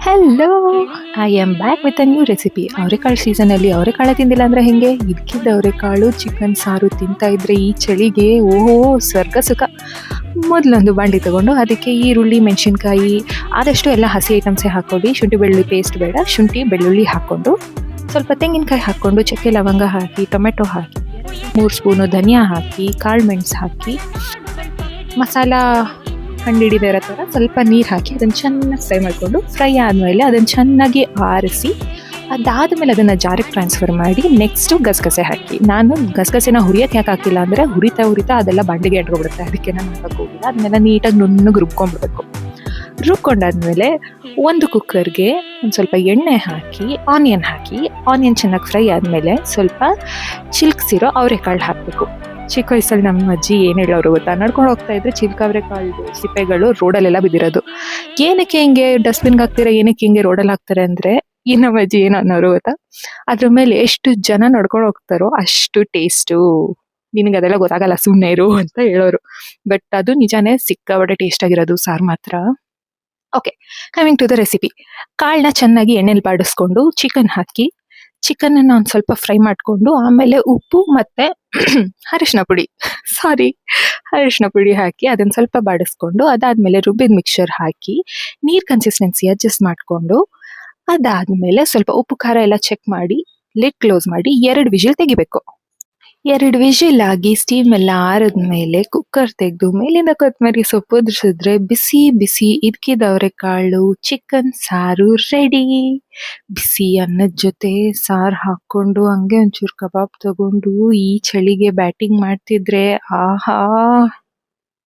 Hello! I am back with a new recipe. ಅವರೆಕಾಳು ಸೀಸನಲ್ಲಿ ಅವರೆಕಾಳು ತಿಂದಿಲ್ಲ ಅಂದರೆ ಹೇಗೆ? ಇದ್ಕಿದ್ದ ಅವರೆಕಾಳು ಚಿಕನ್ ಸಾರು ತಿಂತಾ ಇದ್ರೆ ಈ ಚಳಿಗೆ ಓಹೋ ಸ್ವರ್ಗ ಸುಖ. ಮೊದಲೊಂದು ಬಾಂಡ್ಲಿ ತಗೊಂಡು ಅದಕ್ಕೆ ಈರುಳ್ಳಿ, ಮೆಣಸಿನ್ಕಾಯಿ ಆದಷ್ಟು ಎಲ್ಲ ಹಸಿ ಐಟಮ್ಸೇ ಹಾಕ್ಕೊಳ್ಳಿ. ಶುಂಠಿ ಬೆಳ್ಳುಳ್ಳಿ ಪೇಸ್ಟ್ ಬೇಡ. ಶುಂಠಿ ಬೆಳ್ಳುಳ್ಳಿ ಹಾಕ್ಕೊಂಡು ಸ್ವಲ್ಪ ತೆಂಗಿನಕಾಯಿ ಹಾಕ್ಕೊಂಡು ಚಕ್ಕೆ ಲವಂಗ ಹಾಕಿ, ಟೊಮೆಟೊ ಹಾಕಿ, 3 ಸ್ಪೂನು ಧನಿಯಾ ಹಾಕಿ, ಕಾಳು ಮೆಣಸು ಹಾಕಿ, ಮಸಾಲ ಕಂಡಿಡಿದೇ ಇರೋ ಥರ ಸ್ವಲ್ಪ ನೀರು ಹಾಕಿ ಅದನ್ನು ಚೆನ್ನಾಗಿ ಫ್ರೈ ಮಾಡಿಕೊಂಡು ಫ್ರೈ ಆದಮೇಲೆ ಅದನ್ನು ಚೆನ್ನಾಗಿ ಆರಿಸಿ ಅದಾದಮೇಲೆ ಅದನ್ನು ಜಾರಿಗೆ ಟ್ರಾನ್ಸ್ಫರ್ ಮಾಡಿ ನೆಕ್ಸ್ಟು ಗಸಗಸೆ ಹಾಕಿ. ನಾನು ಗಸಗಸೆನ ಹುರಿಯೋಕ್ಕೆ ಯಾಕೆ ಹಾಕ್ತಿಲ್ಲ ಅಂದರೆ ಹುರಿತಾ ಅದೆಲ್ಲ ಬಾಂಡಿಗೆ ಅಂಟ್ಕೊಬಿಡುತ್ತೆ, ಅದಕ್ಕೆ ನಾನು ಹಾಕಕ್ಕೆ ಹೋಗಿಲ್ಲ. ಅದನ್ನೆಲ್ಲ ನೀಟಾಗಿ ನುಣ್ಣಗೆ ರುಬ್ಕೊಂಡ್ಬಿಡಬೇಕು. ರುಬ್ಕೊಂಡಾದ್ಮೇಲೆ ಒಂದು ಕುಕ್ಕರ್ಗೆ ಒಂದು ಸ್ವಲ್ಪ ಎಣ್ಣೆ ಹಾಕಿ ಆನಿಯನ್ ಚೆನ್ನಾಗಿ ಫ್ರೈ ಆದಮೇಲೆ ಸ್ವಲ್ಪ ಚಿಲ್ಕ್ಸಿರೋ ಅವರೆಕಾಳು ಹಾಕಬೇಕು. ಚಿಕ್ಕ ವಯಸ್ಸಲ್ಲಿ ನಮ್ಮ ಅಜ್ಜಿ ಏನು ಹೇಳೋರು ಗೊತ್ತಾ, ನಡ್ಕೊಂಡು ಹೋಗ್ತಾ ಇದ್ರೆ ಚಿಲ್ಕವರೆಕಾಳು ಸಿಪ್ಪೆಗಳು ರೋಡಲ್ಲೆಲ್ಲ ಬಿದ್ದಿರೋದು. ಏನಕ್ಕೆ ಹಿಂಗೆ ಡಸ್ಟ್ಬಿನ್ಗೆ ಹಾಕ್ತೀರಾ, ಏನಕ್ಕೆ ಹಿಂಗೆ ರೋಡಲ್ಲಿ ಹಾಕ್ತಾರೆ ಅಂದರೆ ಈ ನಮ್ಮ ಅಜ್ಜಿ ಏನು ಅನ್ನೋರು ಗೊತ್ತಾ, ಅದ್ರ ಮೇಲೆ ಎಷ್ಟು ಜನ ನಡ್ಕೊಂಡು ಹೋಗ್ತಾರೋ ಅಷ್ಟು ಟೇಸ್ಟು, ನಿನಗೆ ಅದೆಲ್ಲ ಗೊತ್ತಾಗಲ್ಲ ಸುಮ್ಮನೆ ಇರು ಅಂತ ಹೇಳೋರು. ಬಟ್ ಅದು ನಿಜಾನೇ, ಸಿಕ್ಕಾಪಟ್ಟೆ ಟೇಸ್ಟ್ ಆಗಿರೋದು ಸಾರು ಮಾತ್ರ. Okay, coming to the recipe. ಕಾಳನ್ನ ಚೆನ್ನಾಗಿ ಎಣ್ಣೆಲಿ ಬಾಡಿಸ್ಕೊಂಡು ಚಿಕನ್ ಹಾಕಿ ಚಿಕನನ್ನು ಒಂದು ಸ್ವಲ್ಪ ಫ್ರೈ ಮಾಡಿಕೊಂಡು ಆಮೇಲೆ ಉಪ್ಪು ಮತ್ತು ಅರಿಶಿನ ಪುಡಿ ಹಾಕಿ ಅದನ್ನು ಸ್ವಲ್ಪ ಬಾಡಿಸ್ಕೊಂಡು ಅದಾದಮೇಲೆ ರುಬ್ಬಿದ ಮಿಕ್ಸರ್ ಹಾಕಿ ನೀರು ಕನ್ಸಿಸ್ಟೆನ್ಸಿ ಅಡ್ಜಸ್ಟ್ ಮಾಡಿಕೊಂಡು ಅದಾದಮೇಲೆ ಸ್ವಲ್ಪ ಉಪ್ಪು ಖಾರ ಎಲ್ಲ ಚೆಕ್ ಮಾಡಿ ಲಿಡ್ ಕ್ಲೋಸ್ ಮಾಡಿ 2 ವಿಷಿಲ್ ತೆಗಿಬೇಕು. 2 ವಿಷಿಲ್ ಆಗಿ ಸ್ಟೀಮ್ ಎಲ್ಲ ಆರಿದ್ಮೇಲೆ ಕುಕ್ಕರ್ ತೆಗೆದು ಮೇಲಿಂದ ಕೊತ್ತಂಬರಿ ಸೊಪ್ಪು ಉದುರಿಸಿದ್ರೆ ಬಿಸಿ ಬಿಸಿ ಇದ್ಕಿದ ಅವರೆಕಾಳು ಚಿಕನ್ ಸಾರು ರೆಡಿ. ಬಿಸಿ ಅನ್ನದ ಜೊತೆ ಸಾರು ಹಾಕ್ಕೊಂಡು ಹಂಗೆ ಒಂಚೂರು ಕಬಾಬ್ ತಗೊಂಡು ಈ ಚಳಿಗೆ ಬ್ಯಾಟಿಂಗ್ ಮಾಡ್ತಿದ್ರೆ ಆಹಾ.